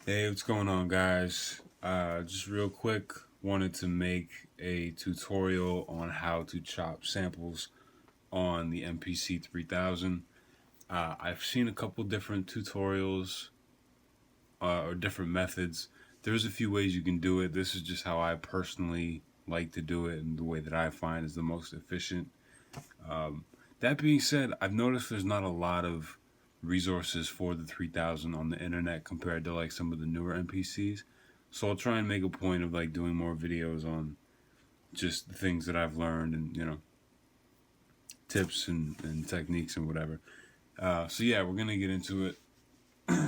Hey, what's going on, guys? Just real quick, wanted to make a tutorial on how to chop samples on the MPC 3000. I've seen a couple different tutorials or different methods. There's a few ways you can do it. This is just how I personally like to do it and the way that I find is the most efficient. That being said, I've noticed there's not a lot of resources for the 3000 on the internet compared to like some of the newer MPCs. So I'll try and make a point of like doing more videos on just the things that I've learned and tips and techniques and whatever. So yeah, we're gonna get into it.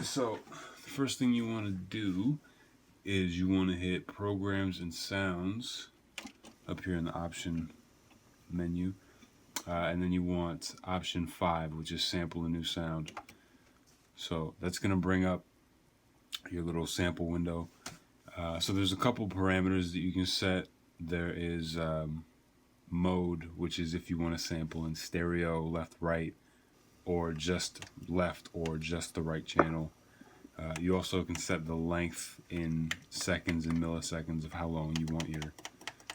So the first thing you want to do is you want to hit Programs and Sounds up here in the option menu. And then you want option 5, which is sample a new sound. So that's going to bring up your little sample window. So there's a couple parameters that you can set. There is mode, which is if you want to sample in stereo, left, right, or just left or just the right channel. You also can set the length in seconds and milliseconds of how long you want your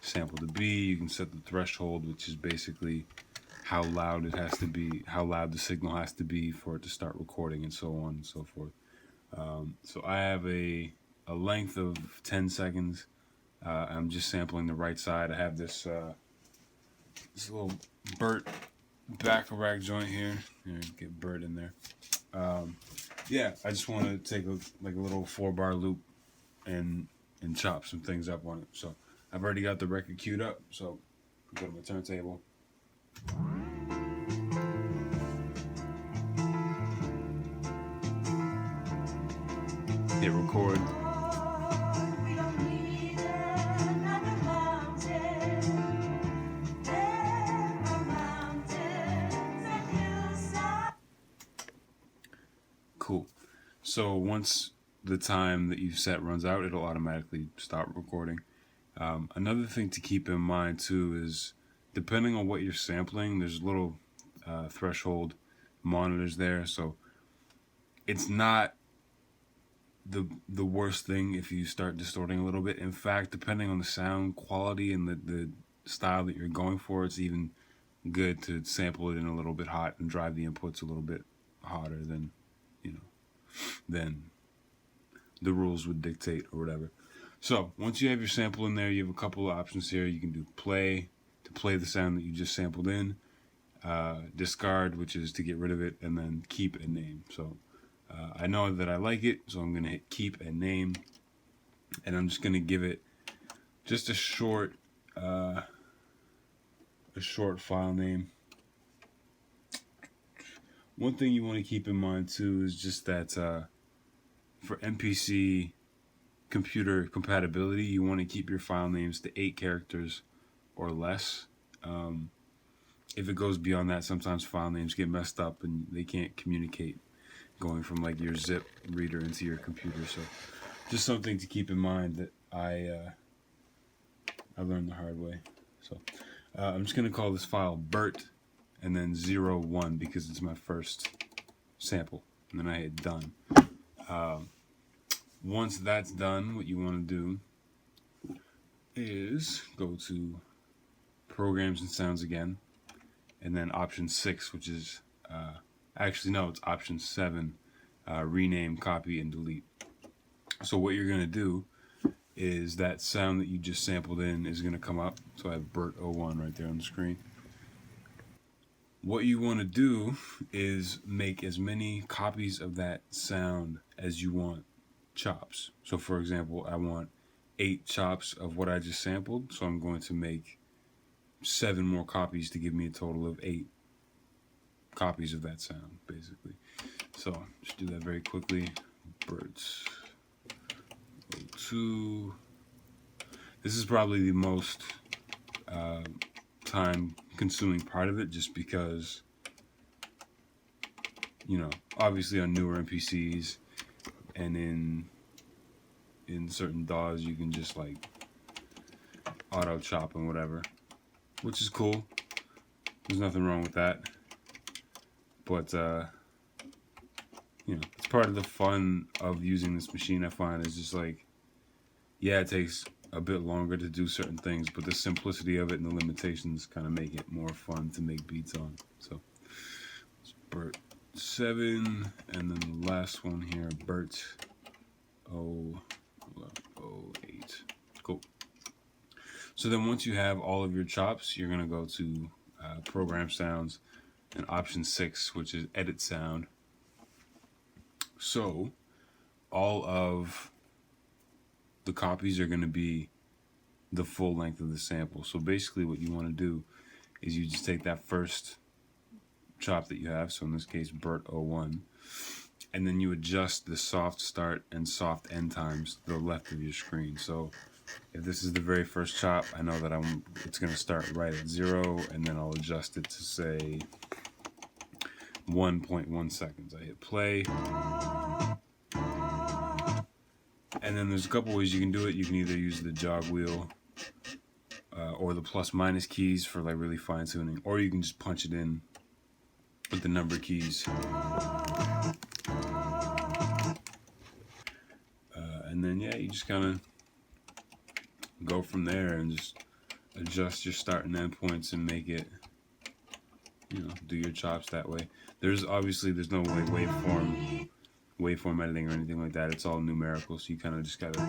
sample to be. You can set the threshold, which is basically how loud it has to be, how loud the signal has to be for it to start recording, and so on and so forth. So I have a length of 10 seconds. I'm just sampling the right side. I have this this little Burt back-a-rack joint here. Get Burt in there. Yeah, I just want to take a little 4-bar loop and chop some things up on it. So I've already got the record queued up. So go to my turntable. Hit record. Cool. So once the time that you've set runs out, it'll automatically stop recording. Another thing to keep in mind too is depending on what you're sampling, there's little threshold monitors there. So it's not the worst thing if you start distorting a little bit. In fact, depending on the sound quality and the style that you're going for, it's even good to sample it in a little bit hot and drive the inputs a little bit hotter than than the rules would dictate or whatever. So once you have your sample in there, you have a couple of options here. You can do play to play the sound that you just sampled in, discard, which is to get rid of it, and then keep and name. So I know that I like it, so I'm going to hit keep and name, and I'm just going to give it just a short file name. One thing you want to keep in mind too is just that for MPC computer compatibility, you want to keep your file names to 8 characters or less. If it goes beyond that, sometimes file names get messed up and they can't communicate going from like your zip reader into your computer. So just something to keep in mind that I learned the hard way. So I'm just going to call this file Burt and then 01 because it's my first sample. And then I hit done. Once that's done, what you want to do is go to Programs and Sounds again, and then option 6, which is actually no, it's option 7, rename, copy, and delete. So what you're gonna do is that sound that you just sampled in is gonna come up. So I have Burt 01 right there on the screen. What you want to do is make as many copies of that sound as you want chops. So for example, I want 8 chops of what I just sampled, so I'm going to make 7 more copies to give me a total of 8 copies of that sound, basically. So just do that very quickly. Birds 02. This is probably the most time consuming part of it, just because obviously on newer MPCs and in certain DAWs you can just like auto chop and whatever, which is cool. There's nothing wrong with that. But it's part of the fun of using this machine. I find is just like, yeah, it takes a bit longer to do certain things, but the simplicity of it and the limitations kind of make it more fun to make beats on. So it's Bert 7, and then the last one here, Bert 008. Cool. So then once you have all of your chops, you're gonna go to Program Sounds and Option 6, which is Edit Sound. So all of the copies are going to be the full length of the sample. So basically what you want to do is you just take that first chop that you have, so in this case Bert 01, and then you adjust the soft start and soft end times to the left of your screen. So if this is the very first chop, I know that it's going to start right at 0, and then I'll adjust it to say 1.1 seconds. I hit play. And then there's a couple ways you can do it. You can either use the jog wheel or the plus minus keys for like really fine tuning, or you can just punch it in with the number keys. And then yeah, you just kind of go from there and just adjust your start and end points and make it, do your chops that way. There's no way waveform editing or anything like that. It's all numerical, so you kind of just gotta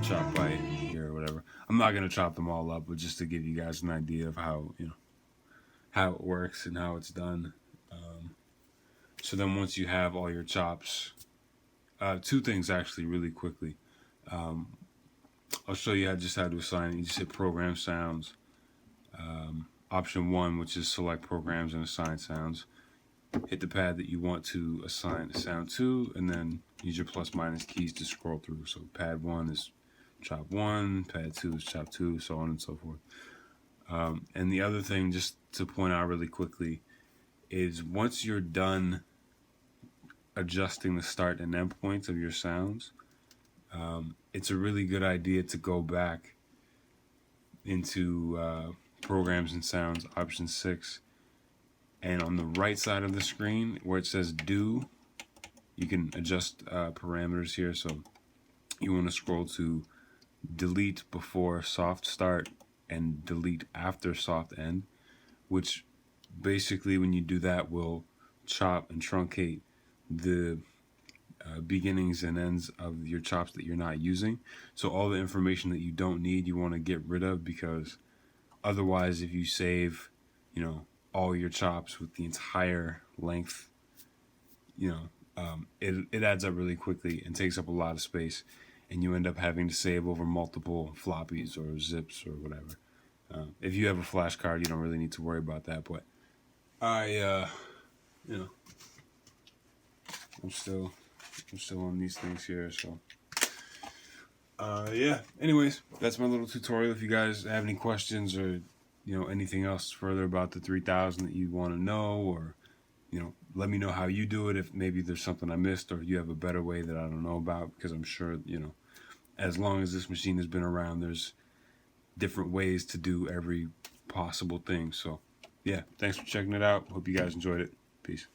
chop by ear or whatever. I'm not gonna chop them all up, but just to give you guys an idea of how how it works and how it's done. So then once you have all your chops, two things actually really quickly. I'll show you how to assign it. You just hit Program Sounds, Option 1, which is Select Programs and Assign Sounds. Hit the pad that you want to assign a sound to, and then use your plus minus keys to scroll through. So pad 1 is chop 1, pad 2 is chop 2, so on and so forth. And the other thing, just to point out really quickly, is once you're done adjusting the start and end points of your sounds, it's a really good idea to go back into Programs and Sounds, Option 6, and on the right side of the screen where it says Do, you can adjust parameters here. So you want to scroll to delete before soft start and delete after soft end, which basically when you do that will chop and truncate the beginnings and ends of your chops that you're not using. So all the information that you don't need, you want to get rid of, because otherwise if you save all your chops with the entire length, it adds up really quickly and takes up a lot of space, and you end up having to save over multiple floppies or zips or whatever. If you have a flash card, you don't really need to worry about that, but I'm still on these things here, so yeah. Anyways, that's my little tutorial. If you guys have any questions or anything else further about the 3000 that you want to know, or let me know how you do it, if maybe there's something I missed or you have a better way that I don't know about, because I'm sure as long as this machine has been around, there's different ways to do every possible thing. So yeah, thanks for checking it out. Hope you guys enjoyed it. Peace.